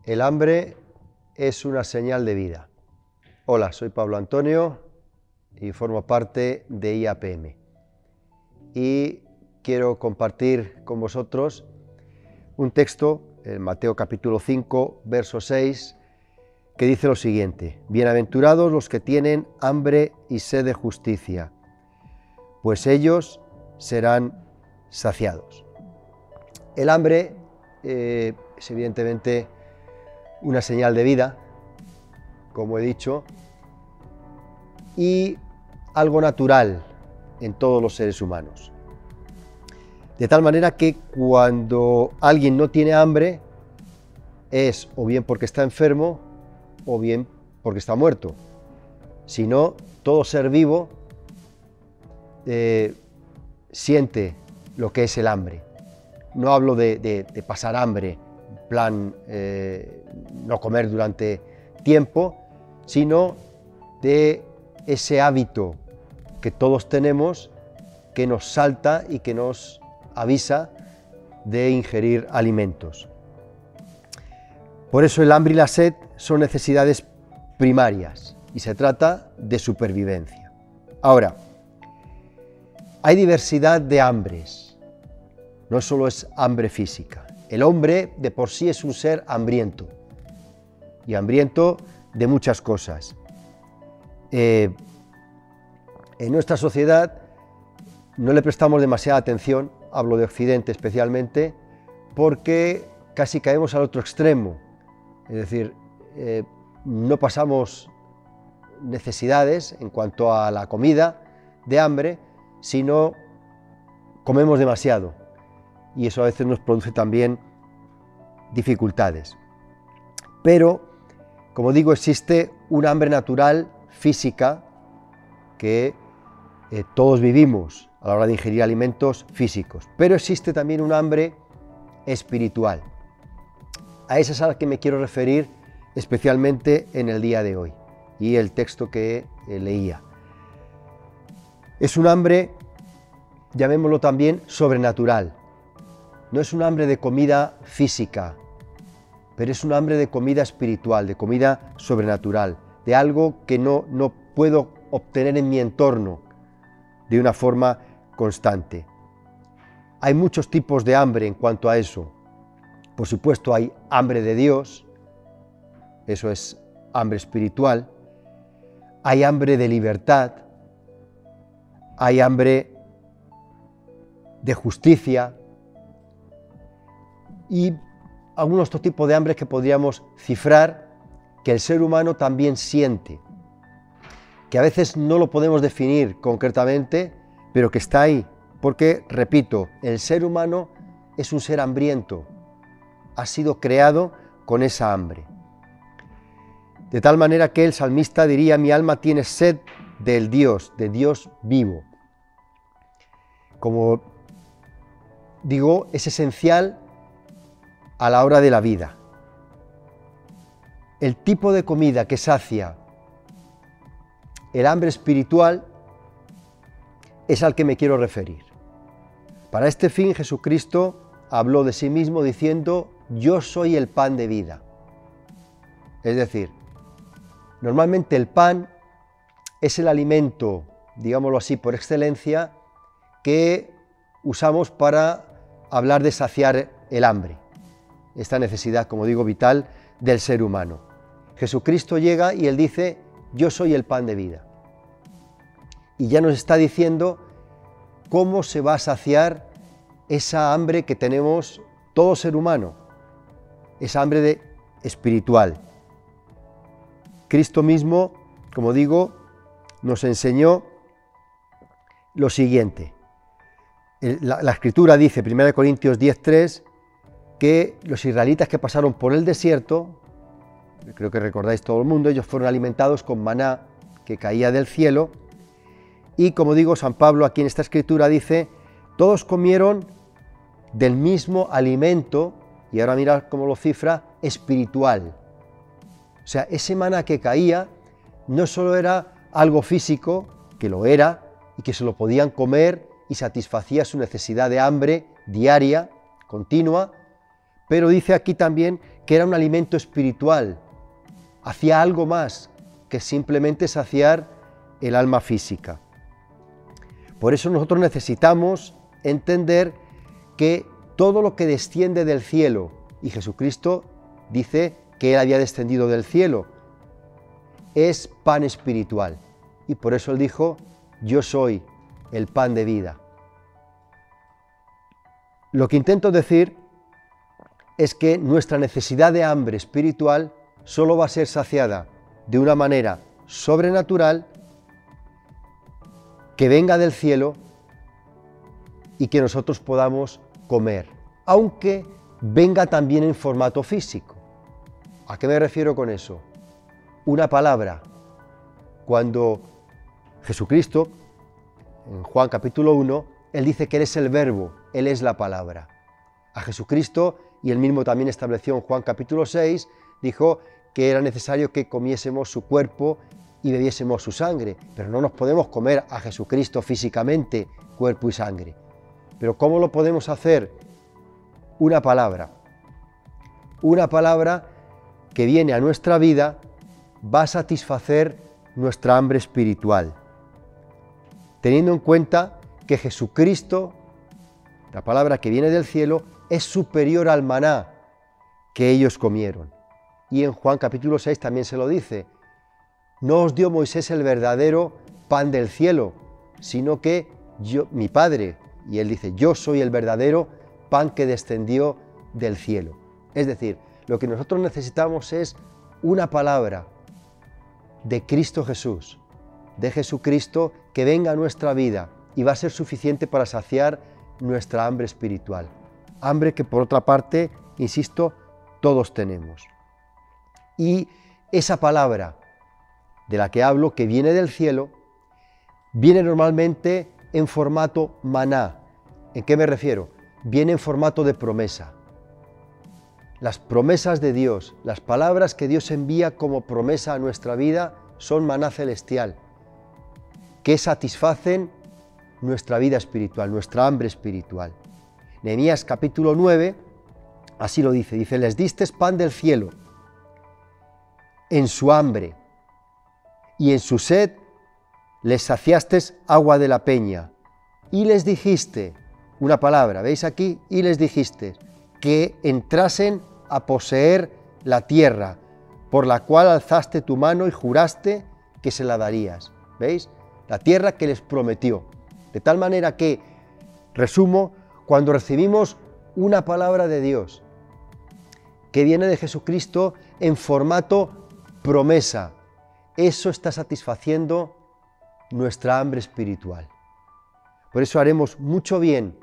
El hambre es una señal de vida. Hola, soy Pablo Antonio y formo parte de IAPM. Y quiero compartir con vosotros un texto en Mateo capítulo 5, verso 6, que dice lo siguiente: Bienaventurados los que tienen hambre y sed de justicia, pues ellos serán saciados. El hambre es evidentemente una señal de vida, como he dicho, y algo natural en todos los seres humanos. De tal manera que cuando alguien no tiene hambre, es o bien porque está enfermo o bien porque está muerto. Si no, todo ser vivo siente lo que es el hambre. No hablo de pasar hambre, en plan no comer durante tiempo, sino de ese hábito que todos tenemos, que nos salta y que nos avisa de ingerir alimentos. Por eso el hambre y la sed son necesidades primarias y se trata de supervivencia. Ahora, hay diversidad de hambres, no solo es hambre física. El hombre de por sí es un ser hambriento, y hambriento de muchas cosas. En nuestra sociedad no le prestamos demasiada atención, hablo de Occidente especialmente, porque casi caemos al otro extremo, es decir, no pasamos necesidades en cuanto a la comida de hambre, sino comemos demasiado, y eso a veces nos produce también dificultades. Pero, como digo, existe un hambre natural, física, que todos vivimos a la hora de ingerir alimentos físicos, pero existe también un hambre espiritual. A esa es a la que me quiero referir especialmente en el día de hoy y el texto que leía. Es un hambre, llamémoslo también, sobrenatural. No es un hambre de comida física, pero es un hambre de comida espiritual, de comida sobrenatural, de algo que no puedo obtener en mi entorno de una forma constante. Hay muchos tipos de hambre en cuanto a eso. Por supuesto, hay hambre de Dios, eso es hambre espiritual. Hay hambre de libertad, hay hambre de justicia y algunos otros tipos de hambre que podríamos cifrar, que el ser humano también siente, que a veces no lo podemos definir concretamente, pero que está ahí, porque, repito, el ser humano es un ser hambriento, ha sido creado con esa hambre. De tal manera que el salmista diría: mi alma tiene sed del Dios, de Dios vivo. Como digo, es esencial a la hora de la vida. El tipo de comida que sacia el hambre espiritual es al que me quiero referir. Para este fin Jesucristo habló de sí mismo diciendo: yo soy el pan de vida. Es decir, normalmente el pan es el alimento, digámoslo así, por excelencia, que usamos para hablar de saciar el hambre, esta necesidad, como digo, vital del ser humano. Jesucristo llega y Él dice: yo soy el pan de vida. Y ya nos está diciendo cómo se va a saciar esa hambre que tenemos todo ser humano, esa hambre espiritual. Cristo mismo, como digo, nos enseñó lo siguiente. La Escritura dice, 1 Corintios 10:3, que los israelitas que pasaron por el desierto, creo que recordáis todo el mundo, ellos fueron alimentados con maná que caía del cielo, y como digo, San Pablo aquí en esta Escritura dice: todos comieron del mismo alimento, y ahora mirad cómo lo cifra, espiritual. O sea, ese maná que caía no solo era algo físico, que lo era, y que se lo podían comer y satisfacía su necesidad de hambre diaria, continua, pero dice aquí también que era un alimento espiritual, hacía algo más que simplemente saciar el alma física. Por eso nosotros necesitamos entender que todo lo que desciende del cielo, y Jesucristo dice que Él había descendido del cielo, es pan espiritual. Y por eso Él dijo, yo soy el pan de vida. Lo que intento decir es que nuestra necesidad de hambre espiritual solo va a ser saciada de una manera sobrenatural, que venga del cielo y que nosotros podamos comer, aunque venga también en formato físico. ¿A qué me refiero con eso? Una palabra. Cuando Jesucristo, en Juan capítulo 1, Él dice que Él es el verbo, Él es la palabra. A Jesucristo, y Él mismo también estableció en Juan capítulo 6, dijo que era necesario que comiésemos su cuerpo y bebiésemos su sangre, pero no nos podemos comer a Jesucristo físicamente, cuerpo y sangre. Pero ¿cómo lo podemos hacer? Una palabra que viene a nuestra vida va a satisfacer nuestra hambre espiritual, teniendo en cuenta que Jesucristo, la palabra que viene del cielo, es superior al maná que ellos comieron. Y en Juan capítulo 6 también se lo dice, no os dio Moisés el verdadero pan del cielo, sino que yo, mi Padre, y Él dice, yo soy el verdadero pan que descendió del cielo. Es decir, lo que nosotros necesitamos es una palabra de Cristo Jesús, de Jesucristo, que venga a nuestra vida y va a ser suficiente para saciar nuestra hambre espiritual. Hambre que, por otra parte, insisto, todos tenemos. Y esa palabra de la que hablo, que viene del cielo, viene normalmente en formato maná. ¿En qué me refiero? Viene en formato de promesa. Las promesas de Dios, las palabras que Dios envía como promesa a nuestra vida, son maná celestial, que satisfacen nuestra vida espiritual, nuestra hambre espiritual. Nehemías capítulo 9, así lo dice, les distes pan del cielo en su hambre, y en su sed les saciastes agua de la peña, y les dijiste, una palabra, ¿veis aquí? Y les dijiste que entrasen a poseer la tierra, por la cual alzaste tu mano y juraste que se la darías. ¿Veis? La tierra que les prometió. De tal manera que, resumo, cuando recibimos una palabra de Dios que viene de Jesucristo en formato promesa, eso está satisfaciendo nuestra hambre espiritual. Por eso haremos mucho bien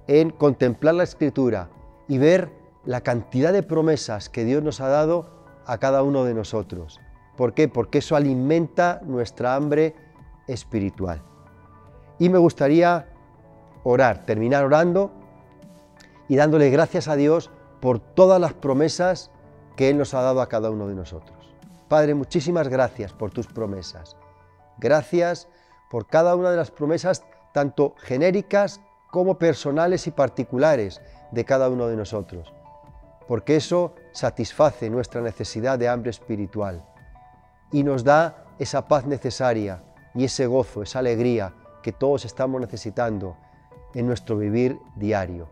en contemplar la Escritura y ver la cantidad de promesas que Dios nos ha dado a cada uno de nosotros. ¿Por qué? Porque eso alimenta nuestra hambre espiritual. Y me gustaría orar, terminar orando y dándole gracias a Dios por todas las promesas que Él nos ha dado a cada uno de nosotros. Padre, muchísimas gracias por tus promesas. Gracias por cada una de las promesas, tanto genéricas como personales y particulares de cada uno de nosotros, porque eso satisface nuestra necesidad de hambre espiritual y nos da esa paz necesaria y ese gozo, esa alegría que todos estamos necesitando en nuestro vivir diario.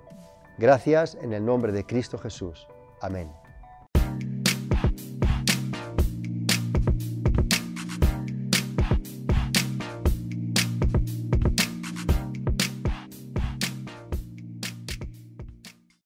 Gracias en el nombre de Cristo Jesús. Amén.